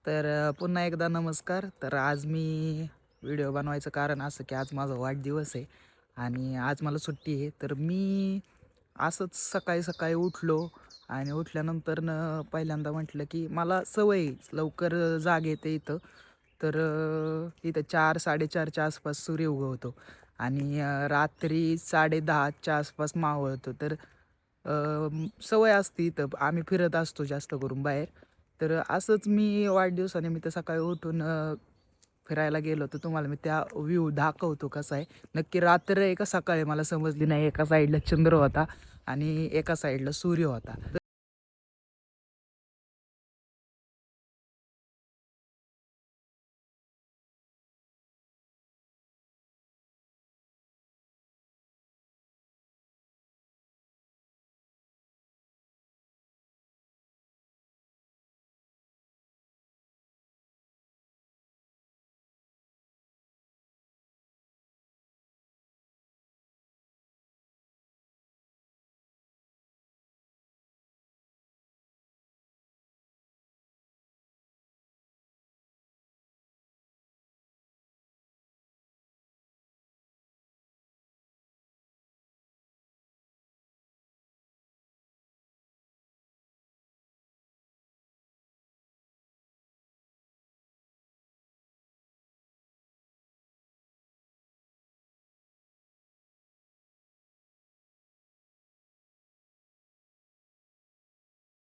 तर पुन्हा एकदा नमस्कार. तर आज मी व्हिडिओ बनवायचं कारण असं की आज माझा वाढदिवस आहे आणि आज मला सुट्टी आहे. तर मी असंच सकाळी सकाळी उठलो आणि उठल्यानंतरनं पहिल्यांदा म्हटलं की मला सवय आहे, लवकर जाग येते इथं. तर इथं 4-4:30च्या आसपास सूर्य उगवतो आणि रात्री 10:30च्या आसपास मावळतो. तर सवय असते इथं. आम्ही फिरत असतो जास्त करून बाहेर. तर असंच मी वाढदिवसानिमित्त सकाळी उठून फिरायला गेलो तर तुम्हाला मी त्या व्ह्यू दाखवतो कसा आहे. नक्की रात्र आहे का सकाळ आहे मला समजली नाही. एका साईडला चंद्र होता आणि एका साईडला सूर्य होता.